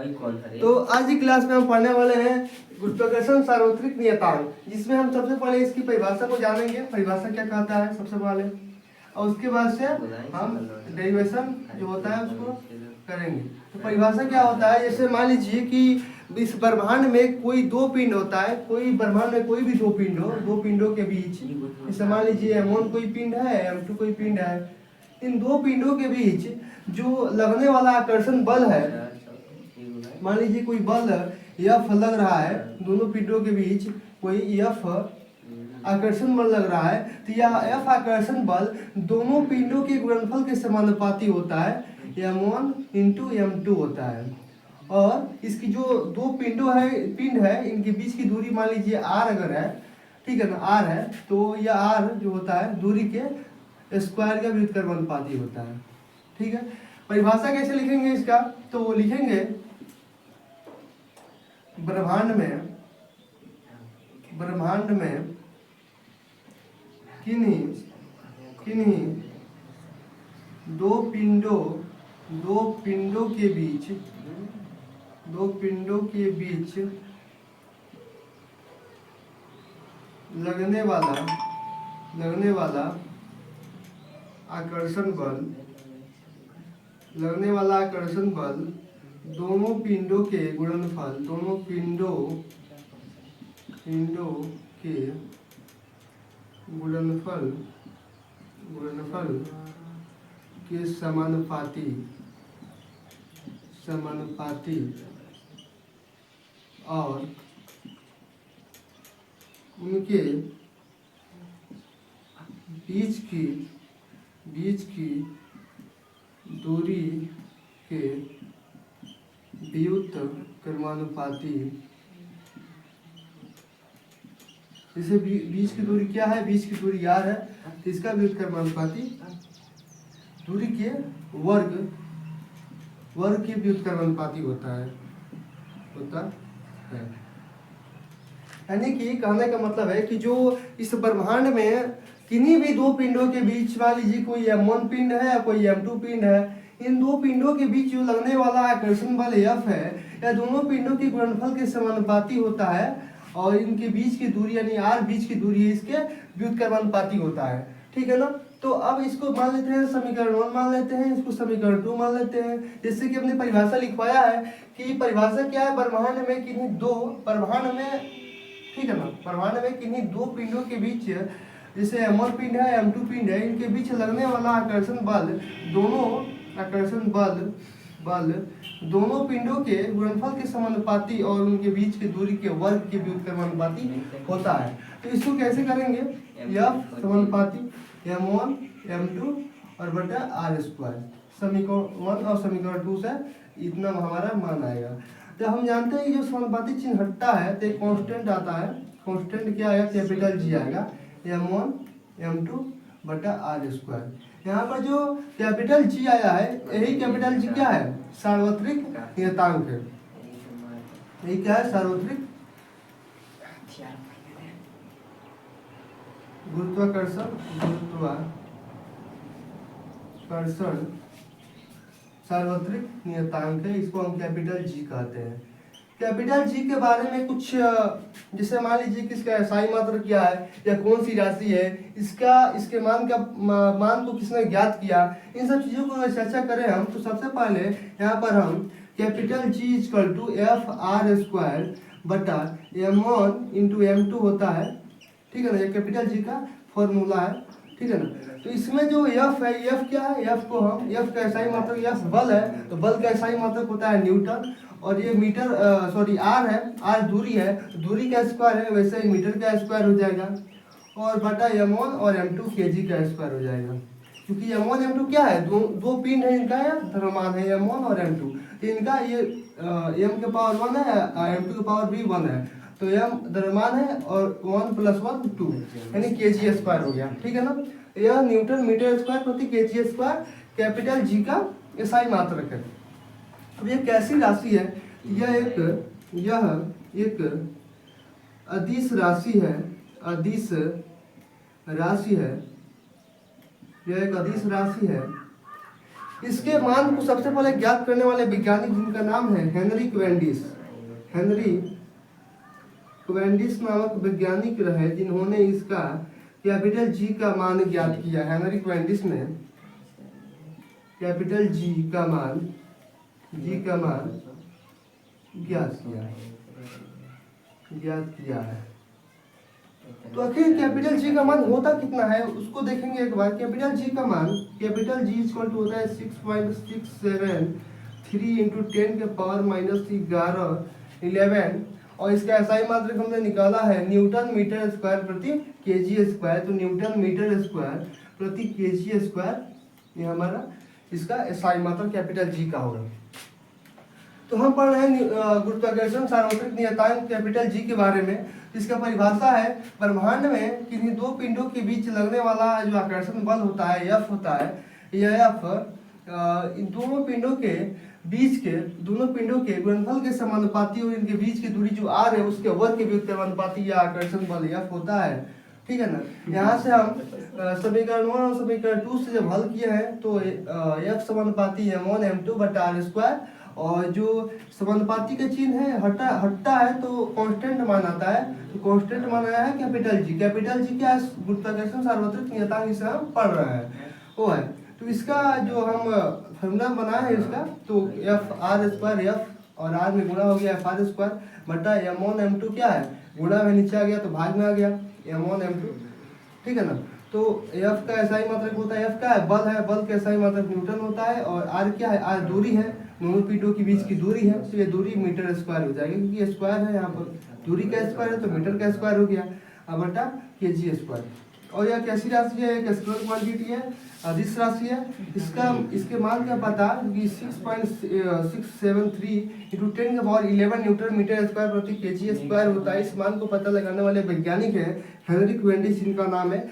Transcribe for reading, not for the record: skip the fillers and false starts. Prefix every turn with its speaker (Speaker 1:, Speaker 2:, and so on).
Speaker 1: तो आज की क्लास में हम पढ़ने वाले हैं गुरुत्वाकर्षण सार्वत्रिक नियतांक, जिसमें हम सबसे पहले इसकी परिभाषा को जानेंगे। परिभाषा क्या कहता है सबसे पहले, और उसके बाद से हम डेरिवेशन जो होता है उसको करेंगे। तो परिभाषा क्या होता है, जैसे मान लीजिए कि इस ब्रह्मांड में कोई दो पिंड होता है, कोई ब्रह्मांड में कोई भी दो पिंड हो, दो पिंडों के बीच, जैसे मान लीजिए M1 कोई पिंड है, M2 कोई पिंड है, इन दो पिंडों के बीच जो लगने वाला आकर्षण बल है, मान लीजिए कोई बल F लग रहा है, दोनों पिंडों के बीच कोई F आकर्षण बल लग रहा है, तो यह F आकर्षण बल दोनों पिंडों के गुणनफल के समानुपाती होता है, M1 इंटू M2 होता है। और इसकी जो दो पिंड है इनके बीच की दूरी मान लीजिए R अगर है, ठीक है ना, R है, तो यह R जो होता है दूरी के स्क्वायर का व्युत्क्रमानुपाती होता है। ठीक है, परिभाषा कैसे लिखेंगे इसका, तो वो लिखेंगे ब्रह्मांड में किन्हीं दो पिंडों के बीच लगने वाला आकर्षण बल दोनों पिंडों के गुणनफल के समानुपाती और उनके बीच की दूरी के व्युत्क्रमानुपाती। जैसे बीच की दूरी क्या है, बीच की दूरी R है, तो इसका व्युत्क्रमानुपाती दूरी के वर्ग के व्युत्क्रमानुपाती होता है। यानी कि कहने का मतलब है कि जो इस ब्रह्मांड में किन्हीं भी दो पिंडों के बीच, मान लीजिए कोई M1 पिंड है या कोई M2 पिंड है, इन दो पिंडों के बीच जो लगने वाला आकर्षण बल F है, यह दोनों पिंडों के गुणनफल के समानुपाती होता है, और इनके बीच की दूरी यानी R बीच की दूरी इसके व्युत्क्रमानुपाती होता है। ठीक है ना, तो अब इसको मान लेते हैं समीकरण 1 मान लेते हैं, इसको समीकरण 2 मान लेते हैं। जैसे कि हमने परिभाषा लिखवाया है कि परिभाषा क्या है, ब्रह्मांड में किन्हीं दो पिंडों के बीच, जैसे M1 पिंड है, M2 पिंड है, इनके बीच लगने वाला आकर्षण बल दोनों पिंडों के गुणनफल के समानुपाती और उनके बीच की दूरी के वर्ग के व्युत्क्रमानुपाती होता है। तो इसको कैसे करेंगे, F समानुपाती M1 M2 और बटा R स्क्वायर, समीकरण 1 और समीकरण 2 से इतना हमारा मान आएगा। तो हम जानते हैं कि जो समानुपाती चिन्ह हटता है तो एक कांस्टेंट आता है, कांस्टेंट क्या आएगा, कैपिटल G आएगा, M1 M2 बटा R स्क्वायर। यहाँ पर जो कैपिटल G आया है, यही कैपिटल G क्या है, सार्वत्रिक नियतांक है। यही क्या है, सार्वत्रिक गुरुत्वाकर्षण सार्वत्रिक नियतांक है, इसको हम कैपिटल G कहते हैं। कैपिटल G के बारे में कुछ, जैसे मान लीजिए कि इसका SI मात्रा क्या है या कौन सी राशि है, इसके मान को किसने ज्ञात किया, इन सब चीज़ों को चर्चा करें हम, तो सबसे पहले यहाँ पर हम capital G equal to FR square बटा M1 इंटू M2 होता है। ठीक है ना, ये कैपिटल G का फॉर्मूला है। ठीक है ना, तो इसमें जो F है, F क्या है, F को हम, F का SI मात्रक, F बल है तो बल का SI मात्रक होता है न्यूटन, और ये R है, R दूरी है, दूरी का स्क्वायर है, वैसे ही मीटर का स्क्वायर हो जाएगा, और बटा M1 और M2 kg का स्क्वायर हो जाएगा। क्योंकि M1 M2 क्या है, दो पिंड है, इनका द्रव्यमान है M1 और M2, इनका ये M के पावर 1 है, M2 के पावर भी 1 है, तो M द्रव्यमान है और 1 + 1 2 यानी kg स्क्वायर हो गया। ठीक है ना, यह न्यूटन मीटर स्क्वायर प्रति kg स्क्वायर कैपिटल G का SI मात्रक है। अब ये कैसी राशि है, यह एक अदिश राशि है, यह एक अदिश राशि है इसके मान को सबसे पहले ज्ञात करने वाले वैज्ञानिक जिनका नाम है हेनरी क्वेंडिस। हेनरी क्वेंडिस नामक वैज्ञानिक रहे जिन्होंने इसका कैपिटल जी का मान ज्ञात किया। हेनरी क्वेंडिस ने कैपिटल जी का मान ज्ञात किया है। तो आखिर कैपिटल जी का मान होता कितना है उसको देखेंगे एक बार। कैपिटल जी का मान, कैपिटल जी इक्वल टू होता है 6.673 इंटू 10 के पावर -11 और इसका एसआई मात्रक हमने निकाला है न्यूटन मीटर स्क्वायर प्रति केजी स्क्वायर। तो न्यूटन मीटर स्क्वायर प्रति केजी स्क्वायर ये हमारा इसका एसआई मात्रक कैपिटल जी का होगा। तो हम पढ़ रहे हैं गुरुत्वाकर्षण सार्वत्रिक नियतांक कैपिटल जी के बारे में। इसका परिभाषा है ब्रह्मांड में किन्हीं दो पिंडों के बीच लगने वाला जो आकर्षण बल होता है एफ होता है। यह एफ इन दोनों पिंडों के गुणनफल के समानुपाती और इनके बीच की दूरी जो आर है उसके वर्ग के व्युत्क्रमानुपाती यह आकर्षण बल एफ होता है। ठीक है ना। यहाँ से हम समीकरण 1 और समीकरण 2 से जब हल किए हैं तो एफ समानुपाती m1 m2 बटा r स्क्वायर और जो समानुपाती का चिन्ह है हटता है तो कांस्टेंट मान आता है। तो कांस्टेंट मान आया है कैपिटल जी। कैपिटल जी क्या है? गुरुत्वाकर्षण सार्वत्रिक नियतांक इसे हम पढ़ रहे हैं वो है। तो इसका जो हम फॉर्मूला बनाए हैं इसका तो एफ आर स्क्वायर एफ और आर में गुणा हो गया एफ आर स्क्वायर बटा m1 m2 क्या है गुणा में नीचे आ गया तो भाग में आ गया m1 m2। ठीक है ना। तो एफ का एसआई मात्रक होता है, एफ का है बल का एसआई मात्रक न्यूटन होता है और आर क्या है? आर दूरी है, दोनों पिंडों के बीच की दूरी है। तो ये दूरी मीटर स्क्वायर हो जाएगी क्योंकि ये स्क्वायर है यहाँ पर, दूरी का स्क्वायर है तो मीटर का स्क्वायर हो गया अब बटा केजी स्क्वायर। और यह कैसी राशि है? एक स्केलर क्वांटिटी है, अदिश राशि है। इसके मान का पता कि 6.673 इंटू 10 का पावर 11 न्यूटन मीटर स्क्वायर प्रति केजी स्क्वायर होता है। इस मान को पता लगाने वाले वैज्ञानिक है हेनरी क्वेंडिस जिनका नाम है।